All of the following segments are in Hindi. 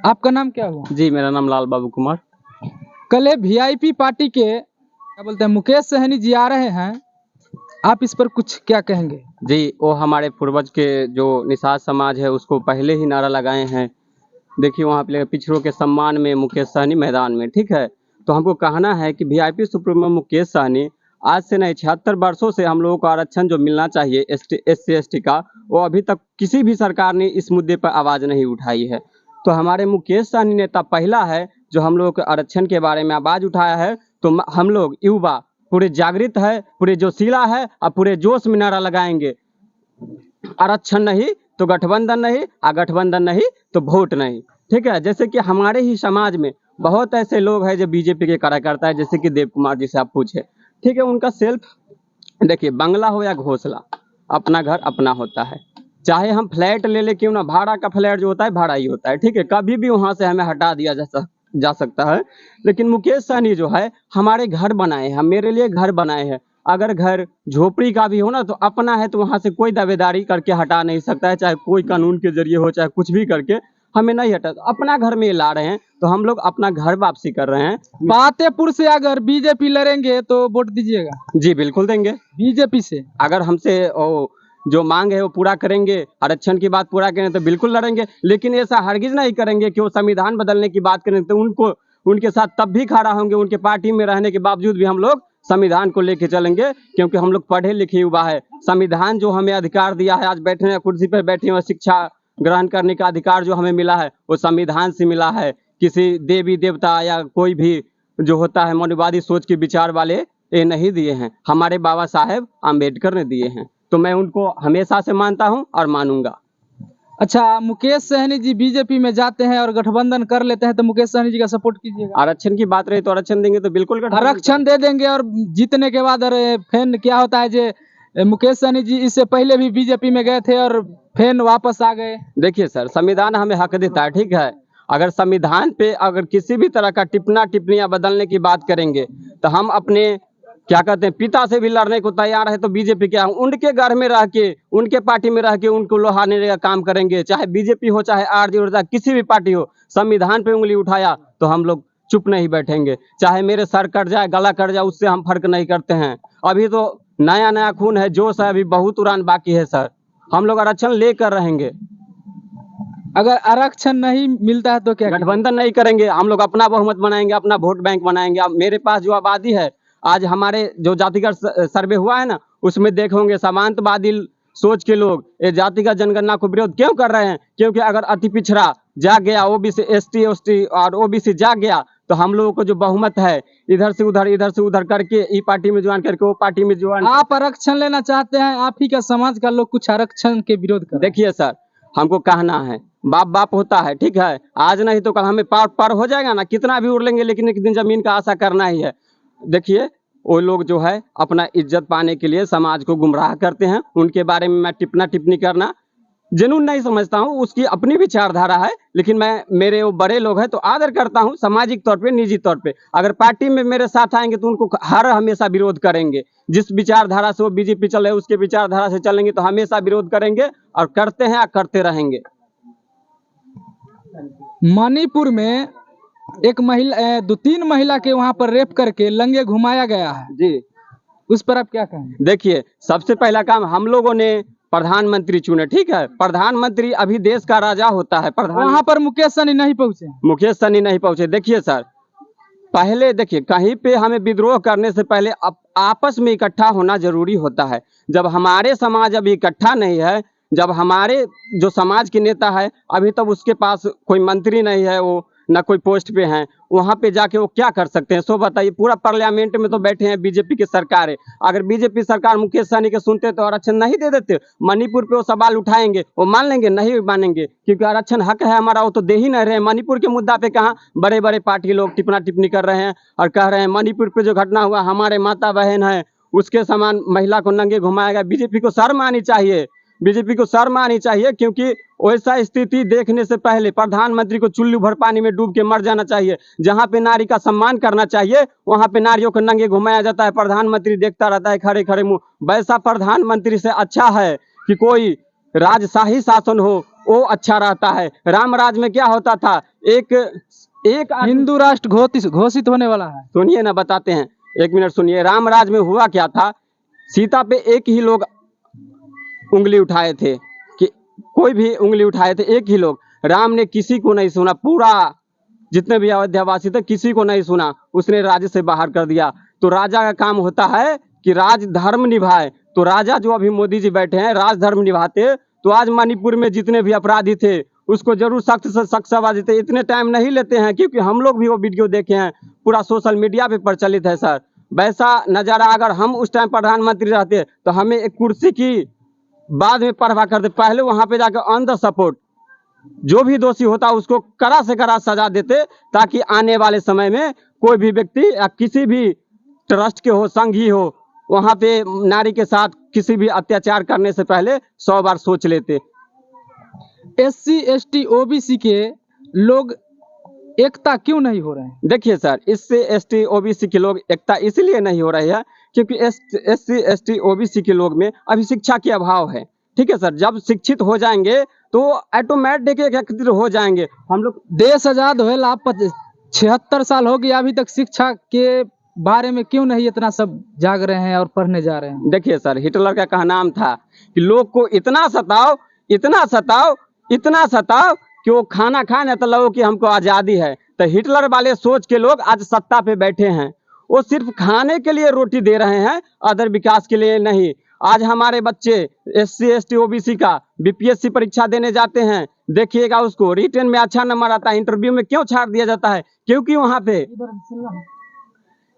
आपका नाम क्या हुआ? जी, मेरा नाम लाल बाबू कुमार। कल वीआईपी पार्टी के क्या बोलते हैं मुकेश सहनी जी आ रहे हैं, आप इस पर कुछ क्या कहेंगे? जी, वो हमारे पूर्वज के जो निषाद समाज है उसको पहले ही नारा लगाए हैं। देखिए वहाँ पे पिछड़ों के सम्मान में मुकेश सहनी मैदान में, ठीक है। तो हमको कहना है कि वीआईपी सुप्रीमो मुकेश सहनी आज से नहीं 76 वर्षों से हम लोगों को आरक्षण जो मिलना चाहिए SC/ST का, वो अभी तक किसी भी सरकार ने इस मुद्दे पर आवाज़ नहीं उठाई है। तो हमारे मुकेश सहनी नेता पहला है जो हम लोगों के आरक्षण के बारे में आवाज़ उठाया है। तो हम लोग युवा पूरे जागृत है, पूरे जोशीला है और पूरे जोश में नारा लगाएंगे, आरक्षण नहीं तो गठबंधन नहीं, और गठबंधन नहीं तो वोट नहीं, ठीक है। जैसे कि हमारे ही समाज में बहुत ऐसे लोग हैं जो बीजेपी के कार्यकर्ता है, जैसे कि देव कुमार जी से आप पूछे, ठीक है। उनका सेल्फ देखिए, बंगला हो या घोंसला, अपना घर अपना होता है। चाहे हम फ्लैट ले क्यों ना, भाड़ा का फ्लैट जो होता है भाड़ा ही होता है, ठीक है। कभी भी वहां से हमें हटा दिया जा सकता है। लेकिन मुकेश सहनी जो है हमारे घर बनाए हैं, मेरे लिए घर बनाए हैं। अगर घर झोपड़ी का भी हो ना तो अपना है, तो वहां से कोई दावेदारी करके हटा नहीं सकता है, चाहे कोई कानून के जरिए हो, चाहे कुछ भी करके हमें नहीं हटा। तो अपना घर में ला रहे हैं, तो हम लोग अपना घर वापसी कर रहे हैं। फतेहपुर से अगर बीजेपी लड़ेंगे तो वोट दीजिएगा? जी बिल्कुल देंगे। बीजेपी से अगर हमसे जो मांग है वो पूरा करेंगे, आरक्षण की बात पूरा करें तो बिल्कुल लड़ेंगे। लेकिन ऐसा हरगिज नहीं करेंगे कि वो संविधान बदलने की बात करें तो उनके साथ तब भी खड़ा होंगे। उनके पार्टी में रहने के बावजूद भी हम लोग संविधान को लेके चलेंगे, क्योंकि हम लोग पढ़े लिखे युवा है। संविधान जो हमें अधिकार दिया है, आज बैठे कुर्सी पर बैठे हुए, शिक्षा ग्रहण करने का अधिकार जो हमें मिला है वो संविधान से मिला है। किसी देवी देवता या कोई भी जो होता है मनुवादी सोच के विचार वाले ये नहीं दिए हैं, हमारे बाबा साहेब आम्बेडकर ने दिए हैं। तो मैं उनको हमेशा से मानता हूं और मानूंगा। अच्छा, मुकेश सहनी जी बीजेपी में जाते हैं और गठबंधन कर लेते हैं तो मुकेश सहनी जी का सपोर्ट कीजिएगा? आरक्षण की बात रही तो आरक्षण देंगे तो बिल्कुल आरक्षण दे देंगे, और जीतने के बाद अरे फिर क्या होता है जे मुकेश सहनी जी इससे पहले भी बीजेपी में गए थे और फिर वापस आ गए। देखिए सर, संविधान हमें हक देता है, ठीक है। अगर संविधान पे अगर किसी भी तरह का टिप्पणियां बदलने की बात करेंगे तो हम अपने क्या कहते हैं पिता से भी लड़ने को तैयार है। तो बीजेपी क्या, उनके घर में रह के, उनके पार्टी में रह के उनको लोहाने का काम करेंगे। चाहे बीजेपी हो, चाहे आरजेडी हो, किसी भी पार्टी हो, संविधान पे उंगली उठाया तो हम लोग चुप नहीं बैठेंगे। चाहे मेरे सर कट जाए, गला कट जाए, उससे हम फर्क नहीं करते हैं। अभी तो नया नया खून है, जोश है, अभी बहुत उड़ान बाकी है सर। हम लोग आरक्षण लेकर रहेंगे। अगर आरक्षण नहीं मिलता है तो क्या? गठबंधन नहीं करेंगे, हम लोग अपना बहुमत बनाएंगे, अपना वोट बैंक बनाएंगे। अब मेरे पास जो आबादी है, आज हमारे जो जातिगत सर्वे हुआ है ना, उसमें देखोगे समांतवादी सोच के लोग ये जातिगत जनगणना को विरोध क्यों कर रहे हैं? क्योंकि अगर अति पिछड़ा जाग गया, ओबीसी ST और ओबीसी जाग गया, तो हम लोगों को जो बहुमत है इधर से उधर करके ई पार्टी में ज्वाइन करके वो पार्टी में ज्वाइन। आप आरक्षण लेना चाहते हैं, आप ही का समाज का लोग कुछ आरक्षण के विरोध कर। देखिए सर, हमको कहना है बाप बाप होता है, ठीक है। आज नहीं तो कल हमें पार हो जाएगा ना, कितना भी उड़ लेंगे, लेकिन एक दिन जमीन का आशा करना ही है। देखिए वो लोग जो है अपना इज्जत पाने के लिए समाज को गुमराह करते हैं। उनके बारे में मैं टिप्पणी करना जुनून नहीं समझता हूँ, उसकी अपनी विचारधारा है। लेकिन मैं, मेरे वो बड़े लोग हैं तो आदर करता हूँ, सामाजिक तौर पे, निजी तौर पे। अगर पार्टी में मेरे साथ आएंगे तो उनको हर हमेशा विरोध करेंगे। जिस विचारधारा से वो बीजेपी चल रहे हैं उसके विचारधारा से चलेंगे तो हमेशा विरोध करेंगे और करते हैं और करते रहेंगे। मणिपुर में एक महिला 2-3 महिला के वहां पर रेप करके लंगे घुमाया गया है जी, उस पर आप क्या कहेंगे? देखिए सबसे पहला काम हम लोगों ने प्रधानमंत्री चुने, ठीक है। प्रधानमंत्री अभी देश का राजा होता है। वहां पर मुकेश सहनी नहीं पहुंचे। मुकेश सहनी नहीं पहुंचे। देखिए सर, पहले देखिए कहीं पे हमें विद्रोह करने से पहले आपस में इकट्ठा होना जरूरी होता है। जब हमारे समाज अभी इकट्ठा नहीं है, जब हमारे जो समाज के नेता है अभी तक उसके पास कोई मंत्री नहीं है, वो ना कोई पोस्ट पे हैं, वहां पे जाके वो क्या कर सकते हैं? सो बताइए, पूरा पार्लियामेंट में तो बैठे हैं, बीजेपी की सरकार है। अगर बीजेपी सरकार मुकेश सहनी के सुनते तो आरक्षण नहीं दे देते। मणिपुर पे वो सवाल उठाएंगे, वो मान लेंगे? नहीं मानेंगे, क्योंकि आरक्षण हक है हमारा, वो तो दे ही नहीं रहे। मणिपुर के मुद्दा पे कहाँ बड़े बड़े पार्टी लोग टिप्पणी कर रहे हैं और कह रहे हैं मणिपुर पे जो घटना हुआ, हमारे माता बहन है उसके समान महिला को नंगे घुमाएगा। बीजेपी को शर्म आनी चाहिए, बीजेपी को शर्म आनी चाहिए, क्योंकि वैसा स्थिति देखने से पहले प्रधानमंत्री को चुल्लू भर पानी में डूब के मर जाना चाहिए। जहां पे नारी का सम्मान करना चाहिए वहां पे नारियों को नंगे घुमाया जाता है। प्रधानमंत्री देखता रहता है खड़े खड़े मुंह। वैसा प्रधानमंत्री से अच्छा है कि कोई राजशाही शासन हो वो अच्छा रहता है। राम राज में क्या होता था, एक एक हिंदू राष्ट्र घोषित होने वाला है। सुनिए ना, बताते हैं, 1 मिनट सुनिए। राम राज में हुआ क्या था, सीता पे एक ही लोग उंगली उठाए थे, कि कोई भी उंगली उठाए थे एक ही लोग। राम ने किसी को नहीं सुना, पूरा जितने भी अयोध्यावासी थे किसी को नहीं सुना, उसने राज्य से बाहर कर दिया। तो राजा का काम होता है कि राज धर्म निभाए। तो राजा जो अभी मोदी जी बैठे हैं राज धर्म निभाते, तो आज मणिपुर में जितने भी अपराधी थे उसको जरूर सख्त से सख्त सजा देते। इतने टाइम नहीं लेते हैं, क्योंकि हम लोग भी वो वीडियो देखे हैं, पूरा सोशल मीडिया पे प्रचलित है सर। वैसा नजारा अगर हम उस टाइम प्रधानमंत्री रहते तो हमें एक कुर्सी की बाद में परवाह करते, पहले वहां पे जाकर ऑन द सपोर्ट जो भी दोषी होता उसको कड़ा से कड़ा सजा देते, ताकि आने वाले समय में कोई भी व्यक्ति या किसी भी ट्रस्ट के हो, संघी हो, वहां पे नारी के साथ किसी भी अत्याचार करने से पहले 100 बार सोच लेते। SC ST OBC के लोग एकता क्यों नहीं हो रहे हैं? देखिए सर, इससे ST OBC के लोग एकता इसलिए नहीं हो रही है क्योंकि SC ST OBC के लोग में अभी शिक्षा के अभाव है। ठीक है सर, जब शिक्षित हो जाएंगे तो ऑटोमेटिक एकत्रित हो जाएंगे। हम लोग देश आजाद हुए 76 साल हो गया, अभी तक शिक्षा के बारे में क्यों नहीं इतना सब जाग रहे हैं और पढ़ने जा रहे हैं? देखिए सर, हिटलर का कहनाम था कि लोग को इतना सताओ, इतना सताओ, इतना सताओ कि वो खाना खाए ना तो लगो कि हमको आज़ादी है। तो हिटलर वाले सोच के लोग आज सत्ता पे बैठे हैं, वो सिर्फ खाने के लिए रोटी दे रहे हैं, अदर विकास के लिए नहीं। आज हमारे बच्चे SC ST OBC का BPSC परीक्षा देने जाते हैं, देखिएगा उसको रिटन में अच्छा नंबर आता है, इंटरव्यू में क्यों छाड़ दिया जाता है?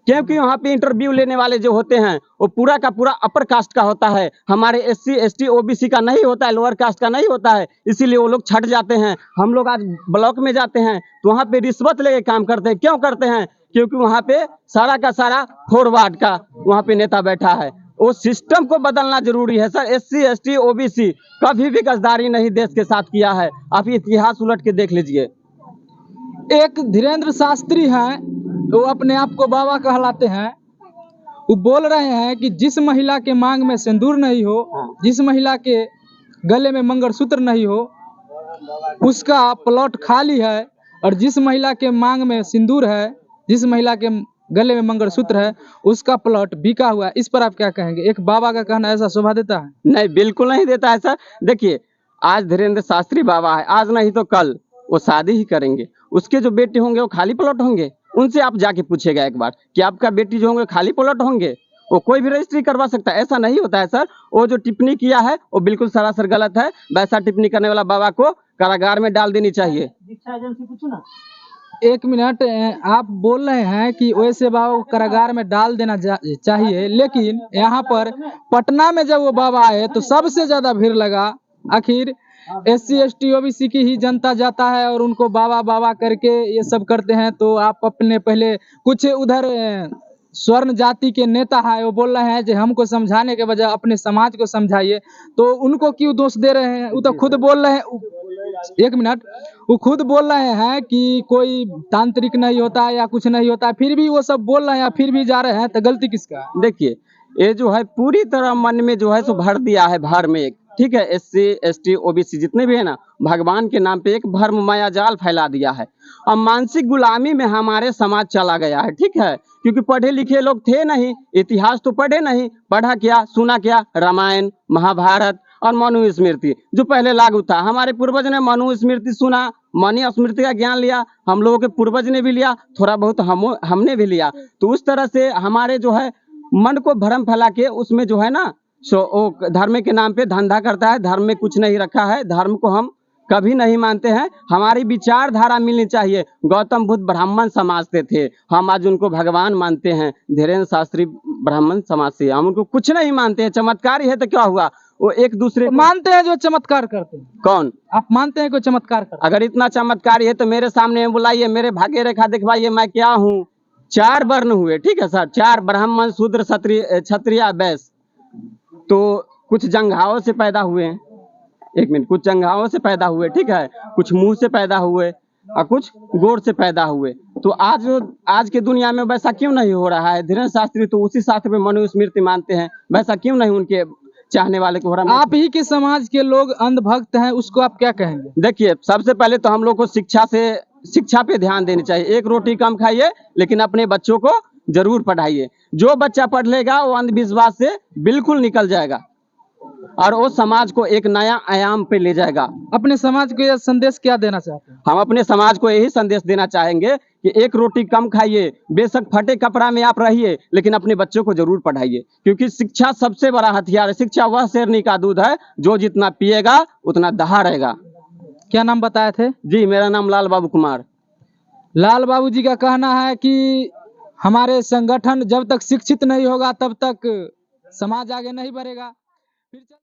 क्योंकि वहाँ पे इंटरव्यू लेने वाले जो होते हैं वो पूरा का पूरा अपर कास्ट का होता है, हमारे SC ST OBC का नहीं होता है, लोअर कास्ट का नहीं होता है, इसीलिए वो लोग छट जाते हैं। हम लोग आज ब्लॉक में जाते हैं तो वहाँ पे रिश्वत लेके काम करते हैं। क्यों करते हैं? क्योंकि वहाँ पे सारा का सारा फॉरवर्ड का वहाँ पे नेता बैठा है। वो सिस्टम को बदलना जरूरी है सर। SC ST OBC कभी भी गद्दारी नहीं देश के साथ किया है, आप इतिहास उलट के देख लीजिए। एक धीरेन्द्र शास्त्री हैं, वो अपने आप को बाबा कहलाते हैं। वो बोल रहे हैं कि जिस महिला के मांग में सिंदूर नहीं हो, जिस महिला के गले में मंगलसूत्र नहीं हो, उसका प्लॉट खाली है, और जिस महिला के मांग में सिंदूर है, जिस महिला के गले में मंगलसूत्र है, उसका प्लॉट बिका हुआ है। इस पर आप क्या कहेंगे? एक बाबा का कहना ऐसा शोभा देता है? नहीं, बिल्कुल नहीं देता है सर। देखिए, आज धीरेन्द्र शास्त्री बाबा है, आज नहीं तो कल वो शादी ही करेंगे, उसके जो बेटे होंगे वो खाली प्लॉट होंगे। उनसे आप जाके पूछेगा एक बार कि आपका बेटी जो होंगे खाली प्लॉट होंगे, वो कोई भी रजिस्ट्री करवा सकता है? ऐसा नहीं होता है सर। वो जो टिप्पणी किया है वो बिल्कुल सरासर गलत है। वैसा टिप्पणी करने वाला बाबा को कारागार में डाल देनी चाहिए। एक मिनट, आप बोल रहे हैं कि वैसे बाबा को कारागार में डाल देना चाहिए, लेकिन यहाँ पर पटना में जब वो बाबा आए तो सबसे ज्यादा भीड़ लगा। आखिर SC ST OBC की ही जनता जाता है और उनको बाबा बाबा करके ये सब करते हैं, तो आप अपने पहले कुछ उधर स्वर्ण जाति के नेता है, वो बोल रहे हैं कि हमको समझाने के बजाय अपने समाज को समझाइए, तो उनको क्यों दोष दे रहे हैं? वो तो खुद बोल रहे हैं, एक मिनट, वो खुद बोल रहे हैं कि कोई तांत्रिक नहीं होता है या कुछ नहीं होता है, फिर भी वो सब बोल रहे हैं, फिर भी जा रहे हैं, तो गलती किसका है? देखिए, ये जो है पूरी तरह मन में जो है सो भर दिया है भर में एक, ठीक है। SC ST OBC जितने भी है ना, भगवान के नाम पे एक भर्म माया जाल फैला दिया है। अब मानसिक गुलामी में हमारे समाज चला गया है, ठीक है, क्योंकि पढ़े लिखे लोग थे नहीं, इतिहास तो पढ़े नहीं, पढ़ा क्या, सुना क्या? रामायण, महाभारत और मनुस्मृति जो पहले लागू था। हमारे पूर्वज ने मनुस्मृति सुना, मनुस्मृति का ज्ञान लिया, हम लोगों के पूर्वज ने भी लिया, थोड़ा बहुत हमने भी लिया। तो उस तरह से हमारे जो है मन को भ्रम फैला के उसमें जो है ना वो धर्म के नाम पे धंधा करता है। धर्म में कुछ नहीं रखा है, धर्म को हम कभी नहीं मानते हैं। हमारी विचारधारा मिलनी चाहिए। गौतम बुद्ध ब्राह्मण समाज से थे, हम आज उनको भगवान मानते हैं। धीरेन्द्र शास्त्री ब्राह्मण समाज से, हम उनको कुछ नहीं मानते हैं। चमत्कारी है तो क्या हुआ, वो एक दूसरे मानते हैं जो चमत्कार करते हैं। कौन? आप मानते हैं कोई चमत्कार करते? अगर इतना चमत्कारी है तो मेरे सामने बुलाइए, मेरे भाग्य रेखा दिखवाइए, मैं क्या हूँ। 4 वर्ण हुए, ठीक है सर, 4 ब्राह्मण, शूद्र, क्षत्रिय, वैश्य। तो कुछ जंघाओं से पैदा हुए हैं, एक मिनट, कुछ जंघाओं से पैदा हुए, ठीक है, कुछ मुंह से पैदा हुए और कुछ गोड़ से पैदा हुए। तो आज के दुनिया में वैसा क्यों नहीं हो रहा है? धीरेन्द्र शास्त्री तो उसी शास्त्र में मनुस्मृति मानते हैं, वैसा क्यों नहीं उनके चाहने वाले को हो रहा है। आप ही के समाज के लोग अंधभक्त हैं, उसको आप क्या कहेंगे? देखिए, सबसे पहले तो हम लोग को शिक्षा पे ध्यान देनी चाहिए। एक रोटी कम खाइए, लेकिन अपने बच्चों को जरूर पढ़ाइए। जो बच्चा पढ़ लेगा वो अंधविश्वास से बिल्कुल निकल जाएगा और वो समाज को एक नया आयाम पे ले जाएगा। अपने समाज को यह संदेश क्या देना चाहते हैं? हम अपने समाज को यही संदेश देना चाहेंगे कि एक रोटी कम खाइए, बेशक फटे कपड़ा में आप रहिए, लेकिन अपने बच्चों को जरूर पढ़ाइए, क्योंकि शिक्षा सबसे बड़ा हथियार है। शिक्षा वह शेरनी का दूध है जो जितना पिएगा उतना दहाड़ेगा। क्या नाम बताए थे? जी, मेरा नाम लाल बाबू कुमार। लाल बाबू जी का कहना है कि हमारे संगठन जब तक शिक्षित नहीं होगा तब तक समाज आगे नहीं बढ़ेगा। फिर